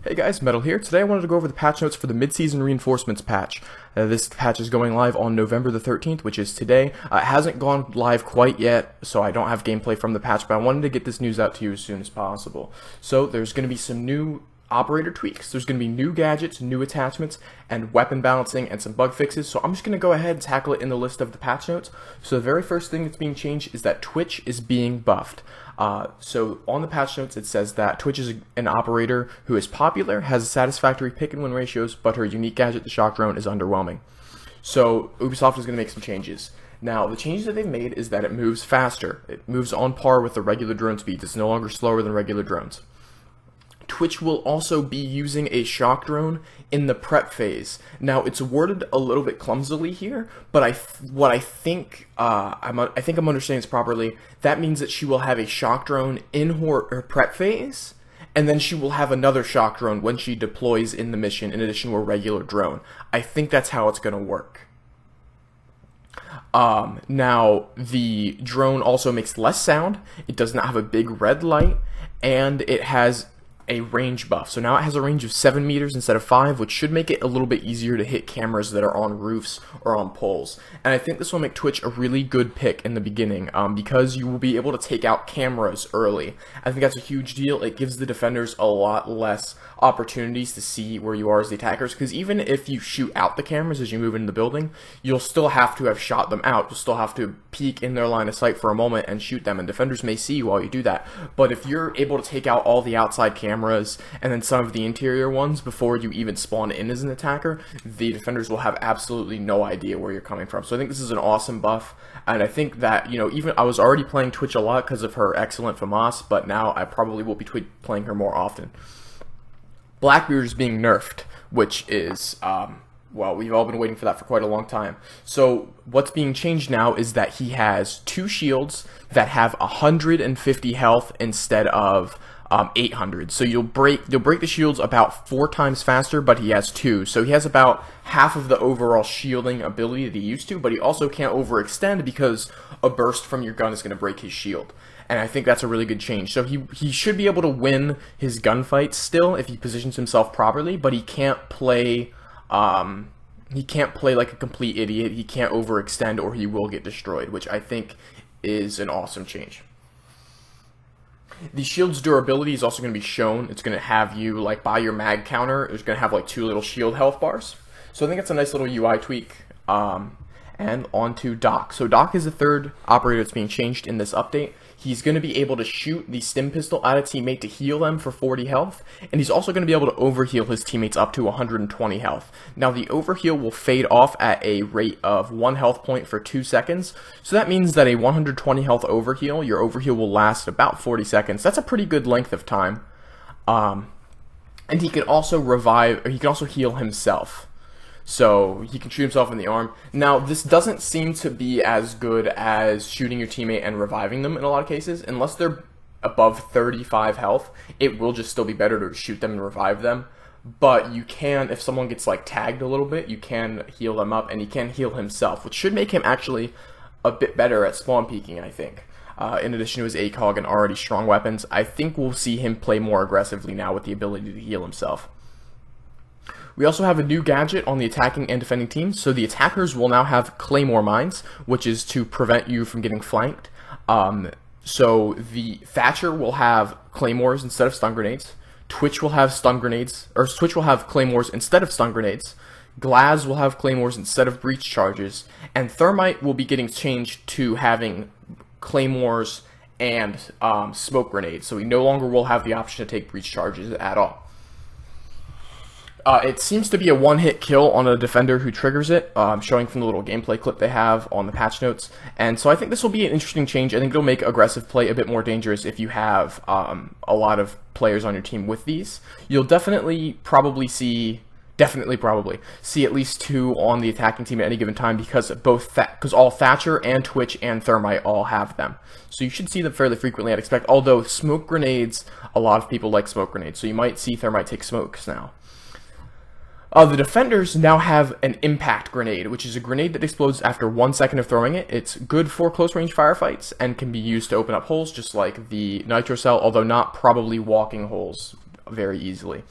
Hey guys, Metal here. Today I wanted to go over the patch notes for the mid-season reinforcements patch. This patch is going live on November the 13th, which is today. It hasn't gone live quite yet, so I don't have gameplay from the patch, but I wanted to get this news out to you as soon as possible. So there's going to be some new operator tweaks. There's going to be new gadgets, new attachments, and weapon balancing, and some bug fixes. So I'm just going to go ahead and tackle it in the list of the patch notes. So the very first thing that's being changed is that Twitch is being buffed. So on the patch notes it says that Twitch is an operator who is popular, has satisfactory pick and win ratios, but her unique gadget, the shock drone, is underwhelming. So Ubisoft is going to make some changes. Now, the changes that they've made is that it moves faster. It moves on par with the regular drone speeds. It's no longer slower than regular drones. Twitch will also be using a shock drone in the prep phase. Now, it's worded a little bit clumsily here, but I think I'm understanding this properly. That means that she will have a shock drone in her prep phase, and then she will have another shock drone when she deploys in the mission, in addition to a regular drone. I think that's how it's going to work. Now, the drone also makes less sound. It does not have a big red light, and it has a range buff. So now it has a range of 7 meters instead of 5, which should make it a little bit easier to hit cameras that are on roofs or on poles. And I think this will make Twitch a really good pick in the beginning, because you will be able to take out cameras early. I think that's a huge deal. It gives the defenders a lot less opportunities to see where you are as the attackers, because even if you shoot out the cameras as you move into the building, you'll still have to have shot them out. You'll still have to peek in their line of sight for a moment and shoot them, and defenders may see you while you do that. But if you're able to take out all the outside cameras and then some of the interior ones before you even spawn in as an attacker, the defenders will have absolutely no idea where you're coming from. So I think this is an awesome buff, and I think that, you know, even I was already playing Twitch a lot because of her excellent FAMAS, but now I probably will be playing her more often. Blackbeard is being nerfed, which is, well, we've all been waiting for that for quite a long time. So what's being changed now is that he has 2 shields that have 150 health instead of 800. So you'll break the shields about 4 times faster, but he has 2. So he has about half of the overall shielding ability that he used to, but he also can't overextend because a burst from your gun is going to break his shield. And I think that's a really good change. So he should be able to win his gunfights still if he positions himself properly, but he can't play like a complete idiot. He can't overextend or he will get destroyed, which I think is an awesome change. The shield's durability is also going to be shown. It's going to have you, like, by your mag counter, it's going to have, like, 2 little shield health bars. So I think it's a nice little UI tweak. And on to Doc. So Doc is the third operator that's being changed in this update. He's going to be able to shoot the stim pistol at a teammate to heal them for 40 health, and he's also going to be able to overheal his teammates up to 120 health. Now, the overheal will fade off at a rate of 1 health point for 2 seconds, so that means that a 120 health overheal, your overheal will last about 40 seconds. That's a pretty good length of time. And he can also revive, or he can also heal himself. So he can shoot himself in the arm. Now, this doesn't seem to be as good as shooting your teammate and reviving them in a lot of cases. Unless they're above 35 health, it will just still be better to shoot them and revive them. But you can, if someone gets, like, tagged a little bit, you can heal them up, and he can heal himself, which should make him actually a bit better at spawn peeking, I think. In addition to his ACOG and already strong weapons, I think we'll see him play more aggressively now with the ability to heal himself. We also have a new gadget on the attacking and defending teams. So the attackers will now have Claymore mines, which is to prevent you from getting flanked. So the Thatcher will have Claymores instead of stun grenades. Twitch will have stun grenades, or Twitch will have Claymores instead of stun grenades. Glaz will have Claymores instead of breach charges. And Thermite will be getting changed to having Claymores and smoke grenades. So we no longer will have the option to take breach charges at all. It seems to be a one-hit kill on a defender who triggers it, showing from the little gameplay clip they have on the patch notes. And so I think this will be an interesting change. I think it'll make aggressive play a bit more dangerous if you have a lot of players on your team with these. You'll definitely see at least 2 on the attacking team at any given time because all Thatcher and Twitch and Thermite all have them. So you should see them fairly frequently, I'd expect. Although smoke grenades, a lot of people like smoke grenades, so you might see Thermite take smokes now. The defenders now have an impact grenade, which is a grenade that explodes after 1 second of throwing it. It's good for close-range firefights and can be used to open up holes, just like the nitro cell, although not probably walking holes very easily.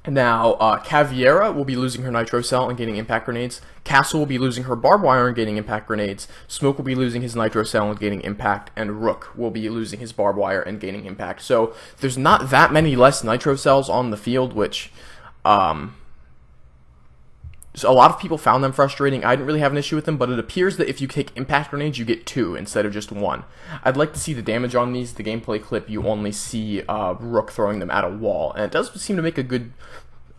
Now, Caviera will be losing her Nitro Cell and gaining Impact Grenades. Castle will be losing her Barbed Wire and gaining Impact Grenades. Smoke will be losing his Nitro Cell and gaining Impact. And Rook will be losing his Barbed Wire and gaining Impact. So, there's not that many less Nitro Cells on the field, which, so a lot of people found them frustrating. I didn't really have an issue with them, but it appears that if you take Impact Grenades, you get 2 instead of just 1. I'd like to see the damage on these. The gameplay clip, you only see Rook throwing them at a wall, and it does seem to make a good,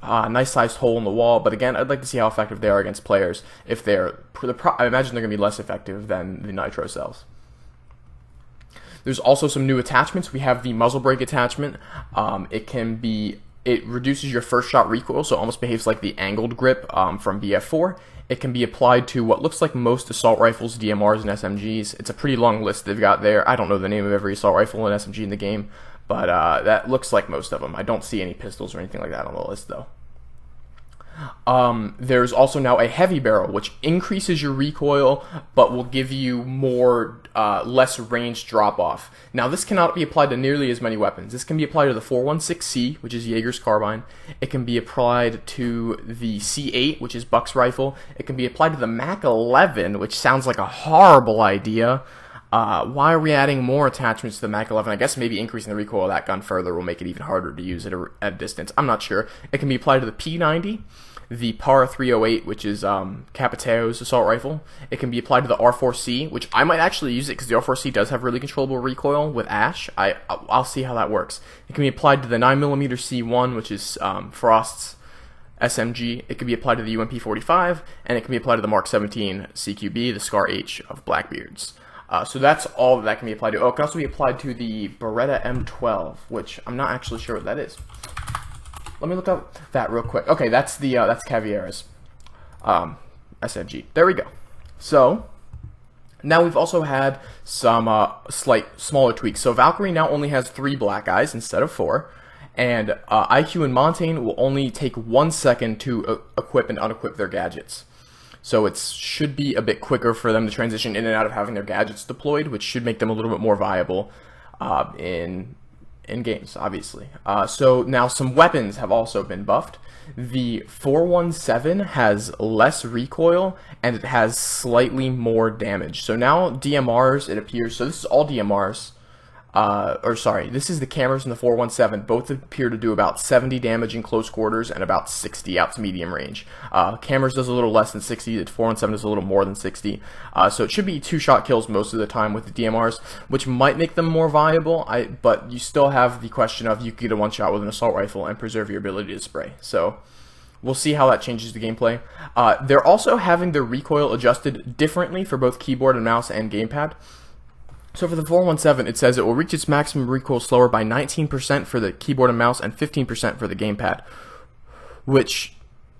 nice-sized hole in the wall, but again, I'd like to see how effective they are against players. If they're, I imagine they're going to be less effective than the Nitro Cells. There's also some new attachments. We have the Muzzle Brake attachment. It reduces your first shot recoil, so it almost behaves like the angled grip from BF4. It can be applied to what looks like most assault rifles, DMRs, and SMGs. It's a pretty long list they've got there. I don't know the name of every assault rifle and SMG in the game, but that looks like most of them. I don't see any pistols or anything like that on the list, though. There's also now a heavy barrel, which increases your recoil, but will give you less range drop-off. Now, this cannot be applied to nearly as many weapons. This can be applied to the 416C, which is Jaeger's carbine. It can be applied to the C8, which is Buck's rifle. It can be applied to the Mac 11, which sounds like a horrible idea. Why are we adding more attachments to the Mac 11? I guess maybe increasing the recoil of that gun further will make it even harder to use at a distance. I'm not sure. It can be applied to the P90, the PAR 308, which is Capiteo's assault rifle. It can be applied to the R4C, which I might actually use it because the R4C does have really controllable recoil with Ash. I'll see how that works. It can be applied to the 9mm C1, which is Frost's SMG. It can be applied to the UMP45, and it can be applied to the Mark 17 CQB, the Scar H of Blackbeard's. So that's all that can be applied to. Oh, it can also be applied to the Beretta M12, which I'm not actually sure what that is. Let me look up that real quick. Okay, that's Caviera's SMG. There we go. So now we've also had some smaller tweaks. So Valkyrie now only has 3 black eyes instead of 4, and IQ and Montaigne will only take 1 second to equip and unequip their gadgets. So it should be a bit quicker for them to transition in and out of having their gadgets deployed, which should make them a little bit more viable in games, obviously. So now some weapons have also been buffed. The 417 has less recoil, and it has slightly more damage. So now DMRs, it appears, so this is all DMRs, this is the cameras in the 417. Both appear to do about 70 damage in close quarters and about 60 out to medium range. Cameras does a little less than 60, the 417 does a little more than 60. So it should be 2-shot kills most of the time with the DMRs, which might make them more viable, but you still have the question of you could get a 1-shot with an assault rifle and preserve your ability to spray. So we'll see how that changes the gameplay. They're also having their recoil adjusted differently for both keyboard and mouse and gamepad. So for the 417, it says it will reach its maximum recoil slower by 19% for the keyboard and mouse and 15% for the gamepad, which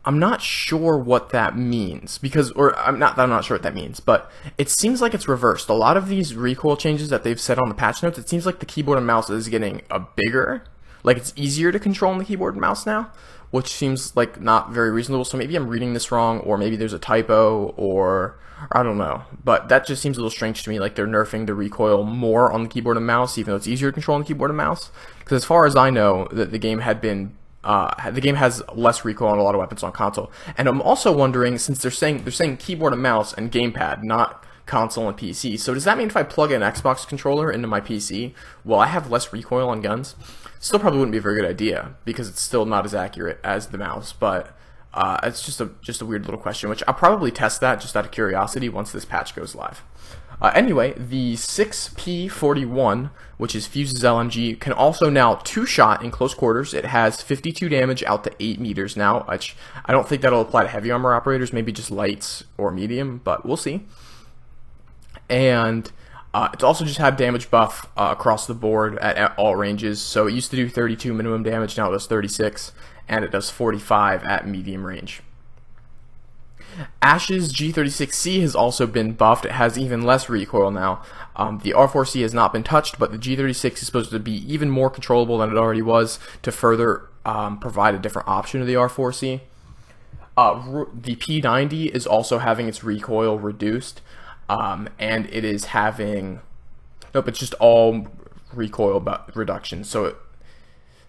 I'm not sure what that means, I'm not sure what that means, but it seems like it's reversed. A lot of these recoil changes that they've said on the patch notes, it seems like the keyboard and mouse is getting bigger, like it's easier to control on the keyboard and mouse now, which seems like not very reasonable. So maybe I'm reading this wrong, or maybe there's a typo, or I don't know, but that just seems a little strange to me, like they're nerfing the recoil more on the keyboard and mouse, even though it's easier to control on the keyboard and mouse. Because as far as I know, the game has less recoil on a lot of weapons on console. And I'm also wondering, since they're saying keyboard and mouse and gamepad, not console and PC. So does that mean if I plug an Xbox controller into my PC, will I have less recoil on guns? Still probably wouldn't be a very good idea because it's still not as accurate as the mouse, but it's just a weird little question, which I'll probably test that just out of curiosity once this patch goes live. Anyway, the 6P41, which is Fuse's LMG, can also now 2-shot in close quarters. It has 52 damage out to 8 meters now, which I don't think that'll apply to heavy armor operators, maybe just lights or medium, but we'll see. And it's also just had damage buff across the board at all ranges. So it used to do 32 minimum damage, now it does 36, and it does 45 at medium range. Ash's G36C has also been buffed. It has even less recoil now. The R4C has not been touched, but the G36 is supposed to be even more controllable than it already was to further provide a different option to the R4C. The P90 is also having its recoil reduced, and it is having... Nope, it's just all recoil reduction. So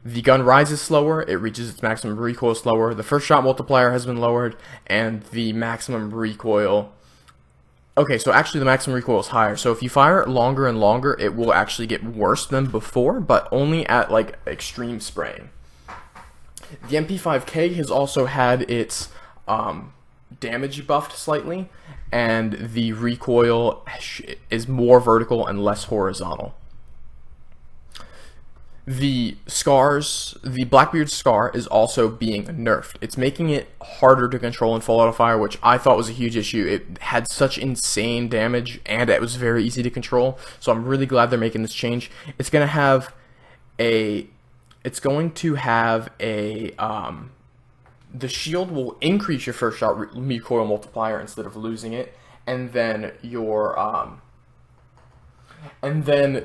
The gun rises slower, it reaches its maximum recoil slower, the first shot multiplier has been lowered, and the maximum recoil... Okay, so actually the maximum recoil is higher, so if you fire it longer and longer, it will actually get worse than before, but only at, like, extreme spraying. The MP5K has also had its damage buffed slightly, and the recoil is more vertical and less horizontal. The Blackbeard Scar is also being nerfed. It's making it harder to control in full auto fire, which I thought was a huge issue. It had such insane damage, and it was very easy to control, so I'm really glad they're making this change. It's going to have the shield will increase your first shot recoil multiplier instead of losing it, and then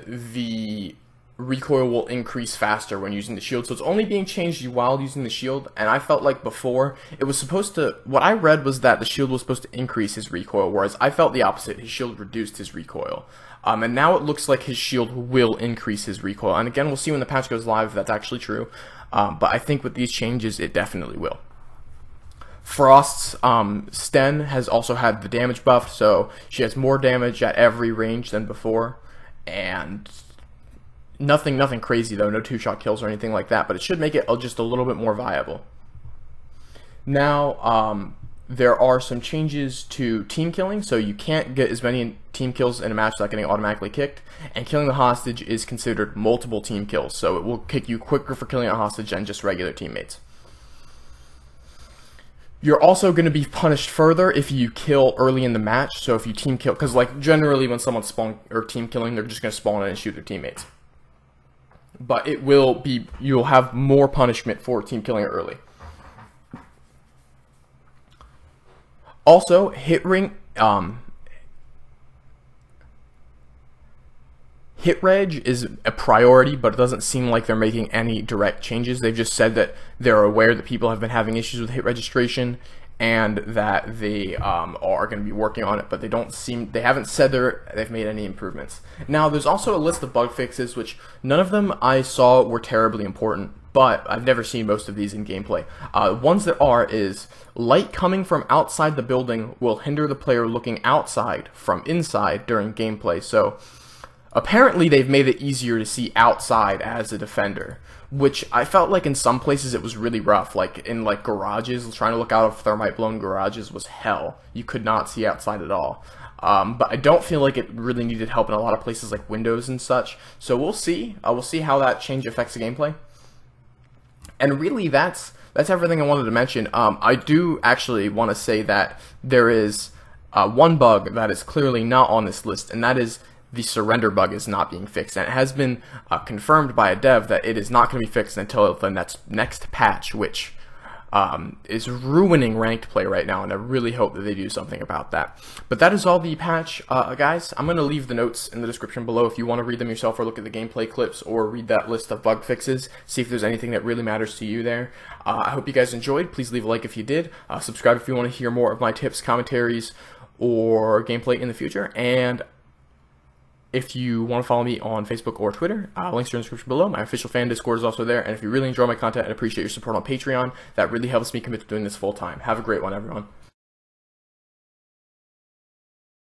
the recoil will increase faster when using the shield. So it's only being changed while using the shield, and I felt like before it was supposed to, what I read was that the shield was supposed to increase his recoil, whereas I felt the opposite. His shield reduced his recoil. And now it looks like his shield will increase his recoil. And again, we'll see when the patch goes live if that's actually true. But I think with these changes, it definitely will. Frost's Sten has also had the damage buff, so she has more damage at every range than before. And nothing crazy though, no two-shot kills or anything like that, but it should make it just a little bit more viable. Now, there are some changes to team killing, so you can't get as many team kills in a match without getting automatically kicked, and killing the hostage is considered multiple team kills, so it will kick you quicker for killing a hostage than just regular teammates. You're also going to be punished further if you kill early in the match, so if you team kill, because like generally when someone's spawn or team killing, they're just going to spawn in and shoot their teammates. But it will be, you'll have more punishment for team killing early. Also, hit reg is a priority, but it doesn't seem like they're making any direct changes. They've just said that they're aware that people have been having issues with hit registration and that they are going to be working on it, but they haven't said they've made any improvements. Now, there's also a list of bug fixes, which none of them I saw were terribly important, but I've never seen most of these in gameplay. Ones that is light coming from outside the building will hinder the player looking outside from inside during gameplay. So apparently they've made it easier to see outside as a defender, which I felt like in some places it was really rough. Like in like garages, trying to look out of thermite blown garages was hell. You could not see outside at all. But I don't feel like it really needed help in a lot of places like windows and such. So we'll see. We'll see how that change affects the gameplay. And really, that's everything I wanted to mention. I do actually want to say that there is one bug that is clearly not on this list, and that is the surrender bug is not being fixed. And it has been confirmed by a dev that it is not going to be fixed until the next patch, which is ruining ranked play right now, and I really hope that they do something about that. But that is all the patch, guys. I'm going to leave the notes in the description below if you want to read them yourself or look at the gameplay clips or read that list of bug fixes, see if there's anything that really matters to you there. I hope you guys enjoyed. Please leave a like if you did. Subscribe if you want to hear more of my tips, commentaries, or gameplay in the future. And if you want to follow me on Facebook or Twitter, links are in the description below. My official fan Discord is also there. And if you really enjoy my content and appreciate your support on Patreon, that really helps me commit to doing this full time. Have a great one, everyone.